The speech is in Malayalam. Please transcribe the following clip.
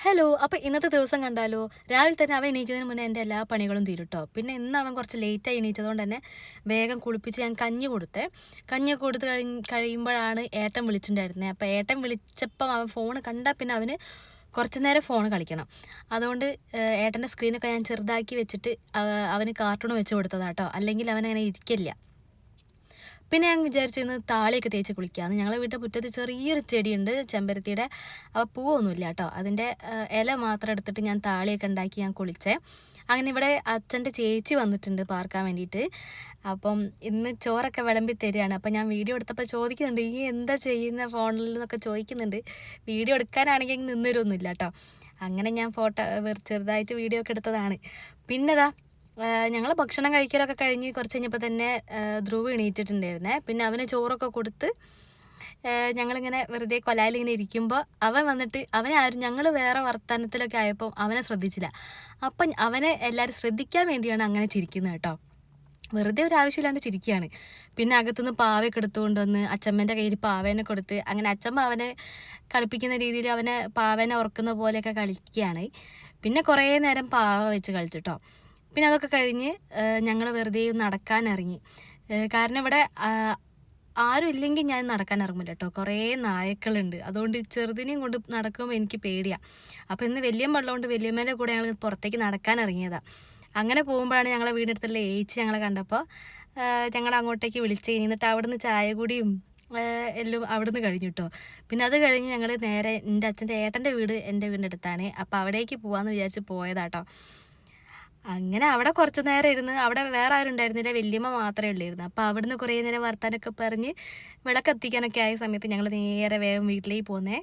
ഹലോ. അപ്പോൾ ഇന്നത്തെ ദിവസം കണ്ടാലോ, രാവിലെ തന്നെ അവൻ എണീക്കുന്നതിന് മുന്നേ എൻ്റെ എല്ലാ പണികളും തീരും ട്ടോ. പിന്നെ ഇന്ന് അവൻ കുറച്ച് ലേറ്റായി എണീറ്റതുകൊണ്ട് തന്നെ വേഗം കുളിപ്പിച്ച് ഞാൻ കഞ്ഞി കൊടുത്തേ. കഞ്ഞി കൊടുത്ത് കഴിയുമ്പോഴാണ് ഏട്ടൻ വിളിച്ചിട്ടുണ്ടായിരുന്നത്. അപ്പോൾ ഏട്ടൻ വിളിച്ചപ്പം അവൻ ഫോൺ കണ്ടാൽ പിന്നെ അവന് കുറച്ച് നേരം ഫോൺ കളിക്കണം. അതുകൊണ്ട് ഏട്ടൻ്റെ സ്ക്രീനൊക്കെ ഞാൻ ചെറുതാക്കി വെച്ചിട്ട് അവന് കാർട്ടൂൺ വെച്ച് കൊടുത്തതാട്ടോ. അല്ലെങ്കിൽ അവനങ്ങനെ ഇരിക്കില്ല. പിന്നെ ഞാൻ വിചാരിച്ചിരുന്നു താളിയൊക്കെ തേച്ച് കുളിക്കാമെന്ന്. ഞങ്ങളെ വീട്ടിൻ്റെ മുറ്റത്ത് ചെറിയൊരു ചെടിയുണ്ട് ചെമ്പരത്തിയുടെ. അപ്പോൾ പൂവൊന്നുമില്ല കേട്ടോ. അതിൻ്റെ ഇല മാത്രം എടുത്തിട്ട് ഞാൻ താളിയൊക്കെ ഉണ്ടാക്കി ഞാൻ കുളിച്ചേ. അങ്ങനെ ഇവിടെ അച്ഛൻ്റെ ചേച്ചി വന്നിട്ടുണ്ട് പാർക്കാൻ വേണ്ടിയിട്ട്. അപ്പം ഇന്ന് ചോറൊക്കെ വിളമ്പി തരികയാണ്. അപ്പം ഞാൻ വീഡിയോ എടുത്തപ്പോൾ ചോദിക്കുന്നുണ്ട്, ഈ എന്താ ചെയ്യുന്ന ഫോണിൽ എന്നൊക്കെ ചോദിക്കുന്നുണ്ട്. വീഡിയോ എടുക്കാനാണെങ്കിൽ നിന്നൊരൊന്നുമില്ല കേട്ടോ. അങ്ങനെ ഞാൻ ചെറുതായിട്ട് വീഡിയോ ഒക്കെ എടുത്തതാണ്. പിന്നെതാ ഞങ്ങൾ ഭക്ഷണം കഴിക്കലൊക്കെ കഴിഞ്ഞ് കുറച്ച് കഴിഞ്ഞപ്പോൾ തന്നെ ധ്രുവ് എണീറ്റിട്ടുണ്ടായിരുന്നേ. പിന്നെ അവന് ചോറൊക്കെ കൊടുത്ത് ഞങ്ങളിങ്ങനെ വെറുതെ കൊലായിലിങ്ങനെ ഇരിക്കുമ്പോൾ അവൻ വന്നിട്ട് ഞങ്ങൾ വേറെ വർത്തമാനത്തിലൊക്കെ ആയപ്പോൾ അവനെ ശ്രദ്ധിച്ചില്ല. അപ്പം അവനെ എല്ലാവരും ശ്രദ്ധിക്കാൻ വേണ്ടിയാണ് അങ്ങനെ ചിരിക്കുന്നത് കേട്ടോ. വെറുതെ ഒരു ആവശ്യമില്ലാണ്ട് ചിരിക്കുകയാണ്. പിന്നെ അകത്തുനിന്ന് പാവയൊക്കെ എടുത്തുകൊണ്ട് വന്ന് അച്ചമ്മേൻ്റെ കയ്യിൽ പാവേനെ കൊടുത്ത് അങ്ങനെ അച്ചമ്മ അവനെ കളിപ്പിക്കുന്ന രീതിയിൽ അവനെ പാവേനെ ഉറക്കുന്ന പോലെയൊക്കെ കളിക്കുകയാണ്. പിന്നെ കുറേ നേരം പാവ വെച്ച് കളിച്ചിട്ടോ. പിന്നെ അതൊക്കെ കഴിഞ്ഞ് ഞങ്ങൾ വെറുതെ നടക്കാനിറങ്ങി. കാരണം ഇവിടെ ആരും ഇല്ലെങ്കിൽ ഞാൻ നടക്കാൻ ഇറങ്ങില്ല കേട്ടോ. കുറേ നായ്ക്കളുണ്ട്. അതുകൊണ്ട് ചെറുതിനെയും കൊണ്ട് നടക്കുമ്പോൾ എനിക്ക് പേടിയാണ്. അപ്പോൾ ഇന്ന് വലിയ വെള്ളമുണ്ട്, വലിയമ്മേൻ്റെ കൂടെ ഞങ്ങൾ പുറത്തേക്ക് നടക്കാൻ ഇറങ്ങിയതാണ്. അങ്ങനെ പോകുമ്പോഴാണ് ഞങ്ങളെ വീടിനടുത്തുള്ള ഏച്ചി ഞങ്ങളെ കണ്ടപ്പോൾ ഞങ്ങൾ അങ്ങോട്ടേക്ക് വിളിച്ച് എന്നിട്ട് അവിടുന്ന് ചായ കുടിയും എല്ലാം അവിടുന്ന് കഴിഞ്ഞു കേട്ടോ. പിന്നെ അത് കഴിഞ്ഞ് ഞങ്ങൾ നേരെ എൻ്റെ അച്ഛൻ്റെ ഏട്ടൻ്റെ വീട് എൻ്റെ വീടിൻ്റെ അടുത്താണ്. അപ്പോൾ അവിടേക്ക് പോകാമെന്ന് വിചാരിച്ച് പോയതാട്ടോ. അങ്ങനെ അവിടെ കുറച്ച് നേരം ഇരുന്ന് അവിടെ വേറെ ആരും ഉണ്ടായിരുന്നില്ല, വല്യമ്മ മാത്രമേ ഉള്ളായിരുന്നു. അപ്പോൾ അവിടുന്ന് കുറേ നേരം വർത്താനൊക്കെ പറഞ്ഞ് വിളക്ക് എത്തിക്കാനൊക്കെ ആയ സമയത്ത് ഞങ്ങൾ നേരെ വേഗം വീട്ടിലേക്ക് പോന്നേ.